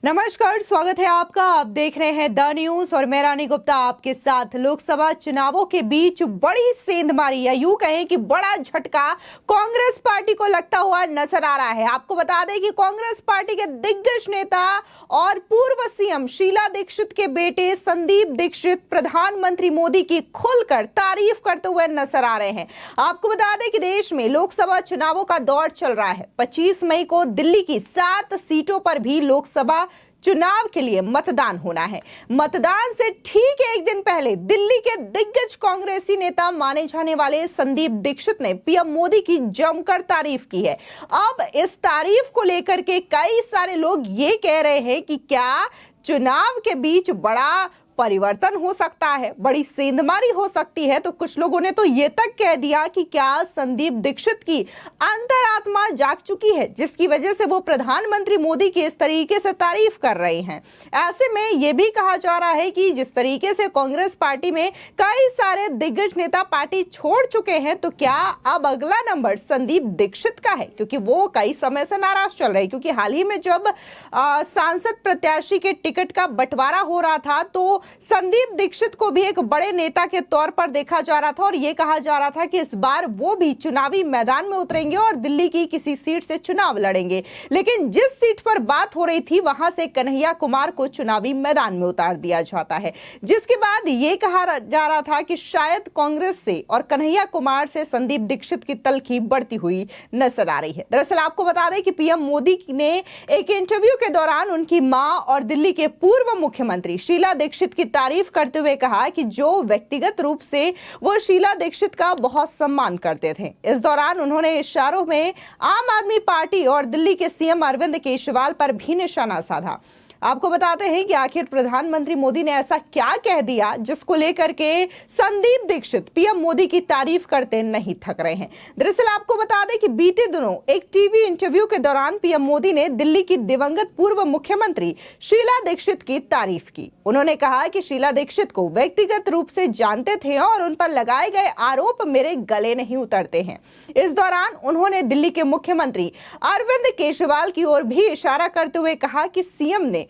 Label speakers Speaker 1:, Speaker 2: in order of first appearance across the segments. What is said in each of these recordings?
Speaker 1: नमस्कार, स्वागत है आपका। आप देख रहे हैं द न्यूज और मैं रानी गुप्ता आपके साथ। लोकसभा चुनावों के बीच बड़ी सेंधमारी या यूं कहें कि बड़ा झटका कांग्रेस पार्टी को लगता हुआ नजर आ रहा है। आपको बता दें कि कांग्रेस पार्टी के दिग्गज नेता और पूर्व सीएम शीला दीक्षित के बेटे संदीप दीक्षित प्रधानमंत्री मोदी की खुलकर तारीफ करते हुए नजर आ रहे हैं। आपको बता दें कि देश में लोकसभा चुनावों का दौर चल रहा है। 25 मई को दिल्ली की 7 सीटों पर भी लोकसभा चुनाव के लिए मतदान होना है। मतदान से ठीक एक दिन पहले दिल्ली के दिग्गज कांग्रेसी नेता माने जाने वाले संदीप दीक्षित ने पीएम मोदी की जमकर तारीफ की है। अब इस तारीफ को लेकर के कई सारे लोग ये कह रहे हैं कि क्या चुनाव के बीच बड़ा परिवर्तन हो सकता है, बड़ी सेंधमारी हो सकती है। तो कुछ लोगों ने तो ये तक कह दिया कि क्या संदीप दीक्षित की अंतरात्मा जाग चुकी है, जिसकी वजह से वो प्रधानमंत्री मोदी की इस तरीके से तारीफ कर रहे हैं। ऐसे में ये भी कहा जा रहा है कि जिस तरीके से कांग्रेस पार्टी में कई सारे दिग्गज नेता पार्टी छोड़ चुके हैं, तो क्या अब अगला नंबर संदीप दीक्षित का है, क्योंकि वो कई समय से नाराज चल रहे हैं। क्योंकि हाल ही में जब सांसद प्रत्याशी के टिकट का बंटवारा हो रहा था तो संदीप दीक्षित को भी एक बड़े नेता के तौर पर देखा जा रहा था और यह कहा जा रहा था कि इस बार वो भी चुनावी मैदान में उतरेंगे और दिल्ली की किसी सीट से चुनाव लड़ेंगे। लेकिन जिस सीट पर बात हो रही थी वहां से कन्हैया कुमार को चुनावी मैदान में उतार दिया जाता है, जिसके बाद यह कहा जा रहा था कि शायद कांग्रेस से और कन्हैया कुमार से संदीप दीक्षित की तल्खी बढ़ती हुई नजर आ रही है। दरअसल आपको बता दें कि पीएम मोदी ने एक इंटरव्यू के दौरान उनकी मां और दिल्ली के पूर्व मुख्यमंत्री शीला दीक्षित की तारीफ करते हुए कहा कि जो व्यक्तिगत रूप से वो शीला दीक्षित का बहुत सम्मान करते थे। इस दौरान उन्होंने इशारों में आम आदमी पार्टी और दिल्ली के सीएम अरविंद केजरीवाल पर भी निशाना साधा। आपको बताते हैं कि आखिर प्रधानमंत्री मोदी ने ऐसा क्या कह दिया जिसको लेकर के संदीप दीक्षित पीएम मोदी की तारीफ करते नहीं थक रहे हैं। दरअसल आपको बता दें कि बीते दिनों एक टीवी इंटरव्यू के दौरान पीएम मोदी ने दिल्ली की दिवंगत पूर्व मुख्यमंत्री शीला दीक्षित की तारीफ की। उन्होंने कहा कि शीला दीक्षित को व्यक्तिगत रूप से जानते थे और उन पर लगाए गए आरोप मेरे गले नहीं उतरते हैं। इस दौरान उन्होंने दिल्ली के मुख्यमंत्री अरविंद केजरीवाल की ओर भी इशारा करते हुए कहा कि सीएम ने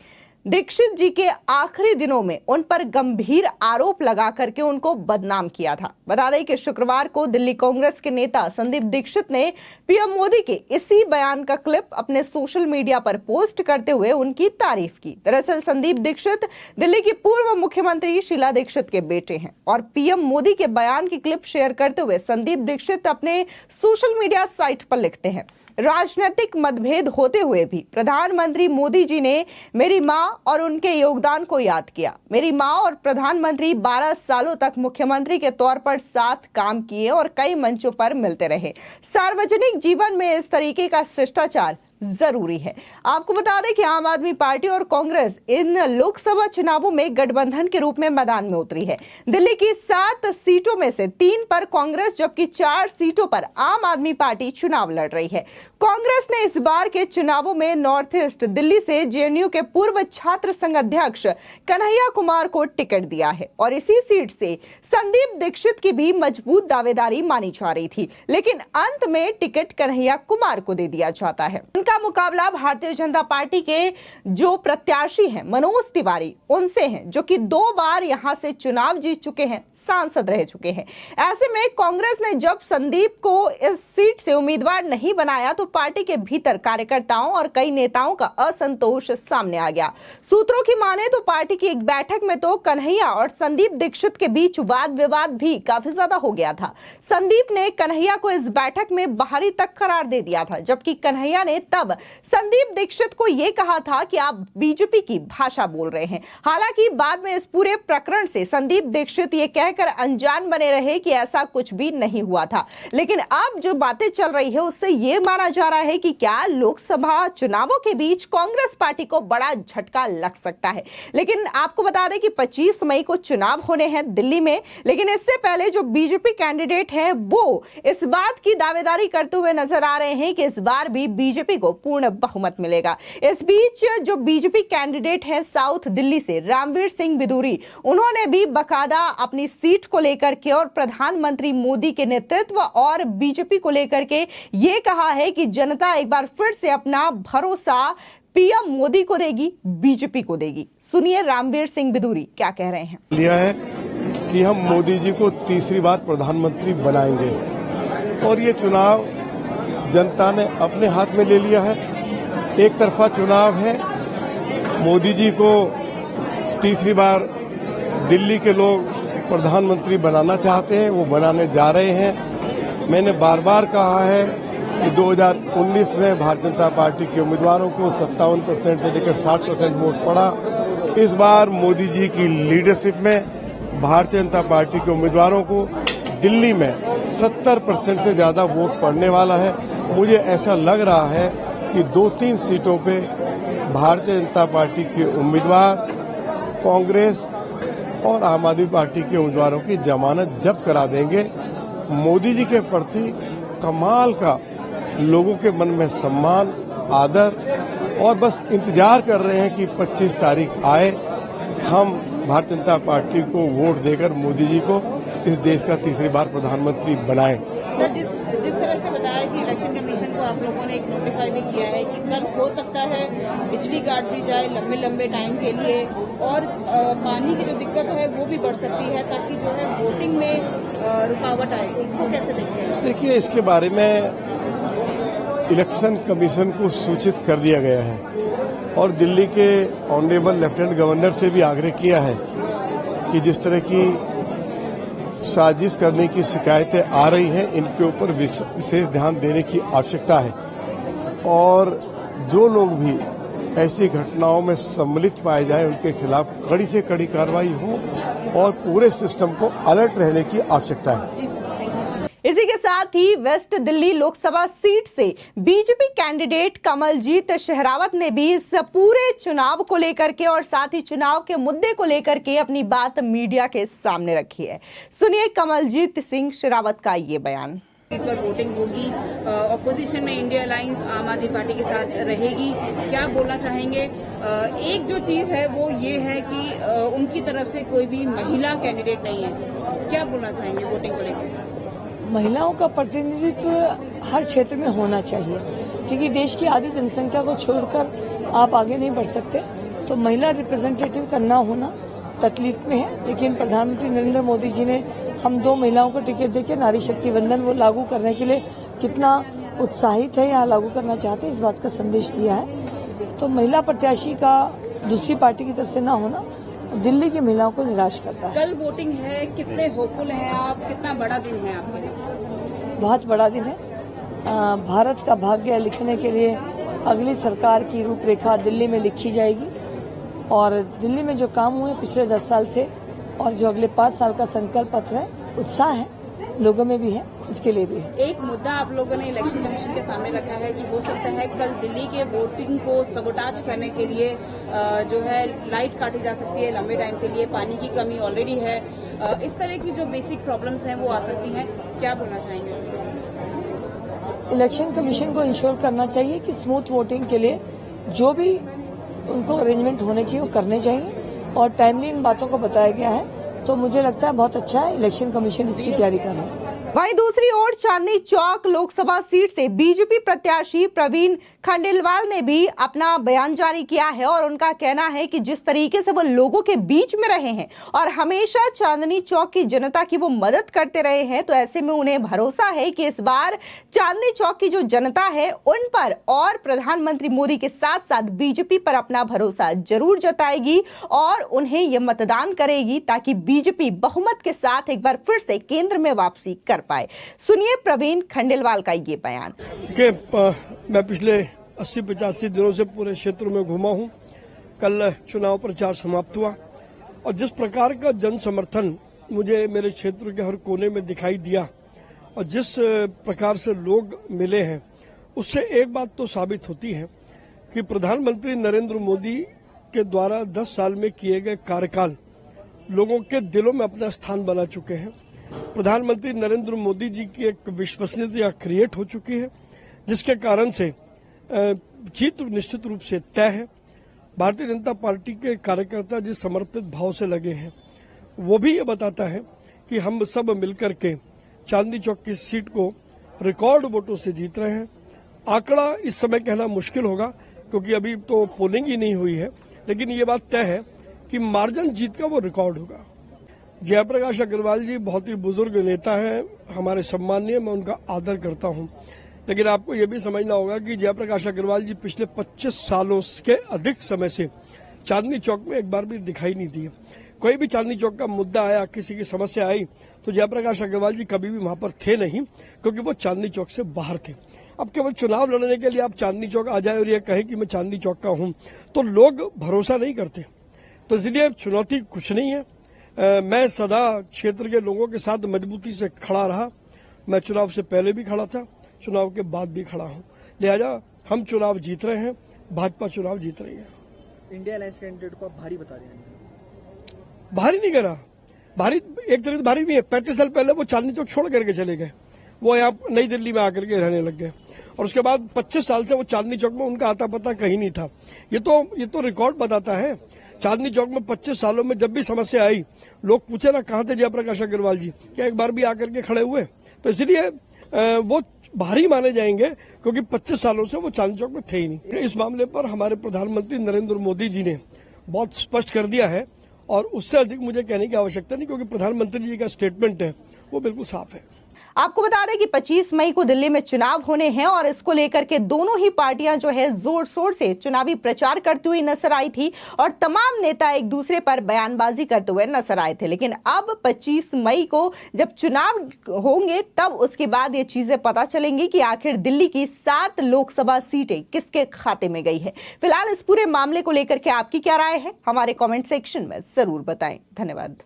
Speaker 1: दीक्षित जी के आखिरी दिनों में उन पर गंभीर आरोप लगा करके उनको बदनाम किया था। बता दें कि शुक्रवार को दिल्ली कांग्रेस के नेता संदीप दीक्षित ने पीएम मोदी के इसी बयान का क्लिप अपने सोशल मीडिया पर पोस्ट करते हुए उनकी तारीफ की। दरअसल संदीप दीक्षित दिल्ली की पूर्व मुख्यमंत्री शीला दीक्षित के बेटे हैं और पीएम मोदी के बयान की क्लिप शेयर करते हुए संदीप दीक्षित अपने सोशल मीडिया साइट पर लिखते हैं, राजनीतिक मतभेद होते हुए भी प्रधानमंत्री मोदी जी ने मेरी मां और उनके योगदान को याद किया। मेरी मां और प्रधानमंत्री 12 सालों तक मुख्यमंत्री के तौर पर साथ काम किए और कई मंचों पर मिलते रहे। सार्वजनिक जीवन में इस तरीके का शिष्टाचार जरूरी है। आपको बता दें कि आम आदमी पार्टी और कांग्रेस इन लोकसभा चुनावों में गठबंधन के रूप में मैदान में उतरी है। दिल्ली की 7 सीटों में से 3 पर कांग्रेस जबकि 4 सीटों पर आम आदमी पार्टी चुनाव लड़ रही है। कांग्रेस ने इस बार के चुनावों में नॉर्थ ईस्ट दिल्ली से जेएनयू के पूर्व छात्र संघ अध्यक्ष कन्हैया कुमार को टिकट दिया है और इसी सीट से संदीप दीक्षित की भी मजबूत दावेदारी मानी जा रही थी, लेकिन अंत में टिकट कन्हैया कुमार को दे दिया जाता है। का मुकाबला भारतीय जनता पार्टी के जो प्रत्याशी हैं मनोज तिवारी उनसे हैं, जो कि 2 बार यहां से चुनाव जीत चुके हैं, सांसद रह चुके हैं। ऐसे में कांग्रेस ने जब संदीप को इस सीट से उम्मीदवार नहीं बनाया तो पार्टी के भीतर कार्यकर्ताओं और कई नेताओं का असंतोष सामने आ गया। सूत्रों की माने तो पार्टी की एक बैठक में तो कन्हैया और संदीप दीक्षित के बीच वाद विवाद भी काफी ज्यादा हो गया था। संदीप ने कन्हैया को इस बैठक में बाहरी तक करार दे दिया था, जबकि कन्हैया ने तब संदीप दीक्षित को यह कहा था कि आप बीजेपी की भाषा बोल रहे हैं। हालांकि बाद में इस पूरे प्रकरण से संदीप दीक्षित ये कहकर अनजान बने रहे कि ऐसा कुछ भी नहीं हुआ था। लेकिन अब जो बातें चल रही है उससे यह माना जा रहा है कि क्या लोकसभा चुनावों के बीच कांग्रेस पार्टी को बड़ा झटका लग सकता है। लेकिन आपको बता दें कि 25 मई को चुनाव होने हैं दिल्ली में, लेकिन इससे पहले जो बीजेपी कैंडिडेट है वो इस बात की दावेदारी करते हुए नजर आ रहे हैं कि इस बार भी बीजेपी को पूर्ण बहुमत मिलेगा। इस बीच जो बीजेपी कैंडिडेट है साउथ दिल्ली से रामवीर सिंह बिदूरी, उन्होंने भी बकायदा अपनी सीट को लेकर के और प्रधानमंत्री मोदी के नेतृत्व और बीजेपी को लेकर के ये कहा है कि जनता एक बार फिर से अपना भरोसा पीएम मोदी को देगी, बीजेपी को देगी। सुनिए रामवीर सिंह बिदूरी क्या कह रहे हैं।
Speaker 2: लिया है कि हम मोदी जी को तीसरी बार प्रधानमंत्री बनाएंगे और ये चुनाव जनता ने अपने हाथ में ले लिया है। एक तरफा चुनाव है, मोदी जी को तीसरी बार दिल्ली के लोग प्रधानमंत्री बनाना चाहते हैं, वो बनाने जा रहे हैं। मैंने बार बार कहा है कि 2019 में भारतीय जनता पार्टी के उम्मीदवारों को 57% से लेकर 60% वोट पड़ा। इस बार मोदी जी की लीडरशिप में भारतीय जनता पार्टी के उम्मीदवारों को दिल्ली में 70% से ज्यादा वोट पड़ने वाला है। मुझे ऐसा लग रहा है कि 2-3 सीटों पे भारतीय जनता पार्टी के उम्मीदवार कांग्रेस और आम आदमी पार्टी के उम्मीदवारों की जमानत जब्त करा देंगे। मोदी जी के प्रति कमाल का लोगों के मन में सम्मान, आदर और बस इंतजार कर रहे हैं कि 25 तारीख आए, हम भारतीय जनता पार्टी को वोट देकर मोदी जी को इस देश का तीसरी बार प्रधानमंत्री बनाएं।
Speaker 3: सर, जिस तरह से बताया कि इलेक्शन कमीशन को आप लोगों ने एक नोटिफाई भी किया है कि कल हो सकता है बिजली काट दी जाए लंबे टाइम के लिए और पानी की जो दिक्कत है वो भी बढ़ सकती है ताकि जो है वोटिंग में रुकावट आए, इसको कैसे देखते हैं?
Speaker 2: देखिए, इसके बारे में इलेक्शन कमीशन को सूचित कर दिया गया है और दिल्ली के ऑनरेबल लेफ्टिनेंट गवर्नर से भी आग्रह किया है कि जिस तरह की साजिश करने की शिकायतें आ रही हैं, इनके ऊपर विशेष ध्यान देने की आवश्यकता है और जो लोग भी ऐसी घटनाओं में सम्मिलित पाए जाएं, उनके खिलाफ कड़ी से कड़ी कार्रवाई हो और पूरे सिस्टम को अलर्ट रहने की आवश्यकता है।
Speaker 1: इसी के साथ ही वेस्ट दिल्ली लोकसभा सीट से बीजेपी कैंडिडेट कमलजीत शेरावत ने भी इस पूरे चुनाव को लेकर के और साथ ही चुनाव के मुद्दे को लेकर के अपनी बात मीडिया के सामने रखी है। सुनिए कमलजीत सिंह शेरावत का ये बयान।
Speaker 3: पर वोटिंग होगी, ऑपोजिशन में इंडिया अलायंस आम आदमी पार्टी के साथ रहेगी, क्या बोलना चाहेंगे? एक जो चीज है वो ये है कि उनकी तरफ से कोई भी महिला कैंडिडेट नहीं है, क्या बोलना चाहेंगे वोटिंग को लेकर?
Speaker 4: महिलाओं का प्रतिनिधित्व हर क्षेत्र में होना चाहिए क्योंकि देश की आधी जनसंख्या को छोड़कर आप आगे नहीं बढ़ सकते। तो महिला रिप्रेजेंटेटिव का न होना तकलीफ में है, लेकिन प्रधानमंत्री नरेंद्र मोदी जी ने हम 2 महिलाओं को टिकट देकर नारी शक्ति वंदन वो लागू करने के लिए कितना उत्साहित है या लागू करना चाहते हैं, इस बात का संदेश दिया है। तो महिला प्रत्याशी का दूसरी पार्टी की तरफ से न होना दिल्ली की महिलाओं को निराश करता है।
Speaker 3: कल वोटिंग है, कितने होपफुल हैं आप? कितना बड़ा दिन है आपके लिए?
Speaker 4: बहुत बड़ा दिन है। भारत का भाग्य लिखने के लिए अगली सरकार की रूपरेखा दिल्ली में लिखी जाएगी और दिल्ली में जो काम हुए पिछले 10 साल से और जो अगले 5 साल का संकल्प पत्र है, उत्साह है लोगों में भी है, खुद के लिए भी है।
Speaker 3: एक मुद्दा आप लोगों ने इलेक्शन कमीशन के सामने रखा है कि हो सकता है कल दिल्ली के वोटिंग को सबोटाज करने के लिए जो है लाइट काटी जा सकती है लंबे टाइम के लिए, पानी की कमी ऑलरेडी है, इस तरह की जो बेसिक प्रॉब्लम्स हैं वो आ सकती हैं, क्या बोलना चाहेंगे?
Speaker 4: इलेक्शन कमीशन को इंश्योर करना चाहिए कि स्मूथ वोटिंग के लिए जो भी उनको अरेंजमेंट होने चाहिए वो करने चाहिए और टाइमली इन बातों को बताया गया है। तो मुझे लगता है बहुत अच्छा है, इलेक्शन कमीशन इसकी तैयारी कर रहा है।
Speaker 1: वहीं दूसरी ओर चांदनी चौक लोकसभा सीट से बीजेपी प्रत्याशी प्रवीण खंडेलवाल ने भी अपना बयान जारी किया है और उनका कहना है कि जिस तरीके से वो लोगों के बीच में रहे हैं और हमेशा चांदनी चौक की जनता की वो मदद करते रहे हैं, तो ऐसे में उन्हें भरोसा है कि इस बार चांदनी चौक की जो जनता है उन पर और प्रधानमंत्री मोदी के साथ साथ बीजेपी पर अपना भरोसा जरूर जताएगी और उन्हें ये मतदान करेगी ताकि बीजेपी बहुमत के साथ एक बार फिर से केंद्र में वापसी कर पाए। सुनिए प्रवीण खंडेलवाल का ये बयान।
Speaker 2: मैं पिछले 80-85 दिनों से पूरे क्षेत्र में घूमा हूं। कल चुनाव प्रचार समाप्त हुआ और जिस प्रकार का जन समर्थन मुझे मेरे क्षेत्र के हर कोने में दिखाई दिया और जिस प्रकार से लोग मिले हैं, उससे एक बात तो साबित होती है कि प्रधानमंत्री नरेंद्र मोदी के द्वारा 10 साल में किए गए कार्यकाल लोगों के दिलों में अपना स्थान बना चुके हैं। प्रधानमंत्री नरेंद्र मोदी जी की एक विश्वसनीयता क्रिएट हो चुकी है, जिसके कारण से जीत निश्चित रूप से तय है। भारतीय जनता पार्टी के कार्यकर्ता जिस समर्पित भाव से लगे हैं, वो भी ये बताता है कि हम सब मिलकर के चांदनी चौक की सीट को रिकॉर्ड वोटों से जीत रहे हैं। आंकड़ा इस समय कहना मुश्किल होगा,
Speaker 5: क्योंकि अभी तो पोलिंग ही नहीं हुई है, लेकिन ये बात तय है कि मार्जिन जीत का वो रिकॉर्ड होगा। जयप्रकाश अग्रवाल जी बहुत ही बुजुर्ग नेता हैं, हमारे सम्माननीय, मैं उनका आदर करता हूं, लेकिन आपको ये भी समझना होगा कि जयप्रकाश अग्रवाल जी पिछले 25 सालों के अधिक समय से चांदनी चौक में एक बार भी दिखाई नहीं दिए। कोई भी चांदनी चौक का मुद्दा आया, किसी की समस्या आई, तो जयप्रकाश अग्रवाल जी कभी भी वहां पर थे नहीं, क्योंकि वो चांदनी चौक से बाहर थे। अब केवल चुनाव लड़ने के लिए आप चांदनी चौक आ जाए और ये कहे कि मैं चांदनी चौक का हूं, तो लोग भरोसा नहीं करते। तो इसलिए चुनौती कुछ नहीं है। मैं सदा क्षेत्र के लोगों के साथ मजबूती से खड़ा रहा। मैं चुनाव से पहले भी खड़ा था, चुनाव के बाद भी खड़ा हूं। लिहाजा हम चुनाव जीत रहे हैं, भाजपा चुनाव जीत रही है।
Speaker 6: इंडिया अलायंस कैंडिडेट को आप भारी बता रहे हैं?
Speaker 5: भारी नहीं करा, भारी एक तरह से भारी नहीं है। 35 साल पहले वो चांदनी चौक छोड़ करके चले गए, वो यहाँ नई दिल्ली में आकर के रहने लग गए, और उसके बाद 25 साल से वो चांदनी चौक में उनका आता पता कहीं नहीं था। ये तो रिकॉर्ड बताता है। चांदनी चौक में 25 सालों में जब भी समस्या आई, लोग पूछे ना कहाँ थे जयप्रकाश अग्रवाल जी, क्या एक बार भी आकर के खड़े हुए? तो इसलिए वो भारी माने जाएंगे, क्योंकि 25 सालों से वो चांदनी चौक में थे ही नहीं। इस मामले पर हमारे प्रधानमंत्री नरेंद्र मोदी जी ने बहुत स्पष्ट कर दिया है, और उससे अधिक मुझे कहने की आवश्यकता नहीं, क्योंकि प्रधानमंत्री जी का स्टेटमेंट है वो बिल्कुल साफ है।
Speaker 1: आपको बता दें कि 25 मई को दिल्ली में चुनाव होने हैं और इसको लेकर के दोनों ही पार्टियां जो है जोर शोर से चुनावी प्रचार करती हुई नजर आई थी और तमाम नेता एक दूसरे पर बयानबाजी करते हुए नजर आए थे। लेकिन अब 25 मई को जब चुनाव होंगे, तब उसके बाद ये चीजें पता चलेंगी कि आखिर दिल्ली की 7 लोकसभा सीटें किसके खाते में गई है। फिलहाल इस पूरे मामले को लेकर के आपकी क्या राय है, हमारे कॉमेंट सेक्शन में जरूर बताएं। धन्यवाद।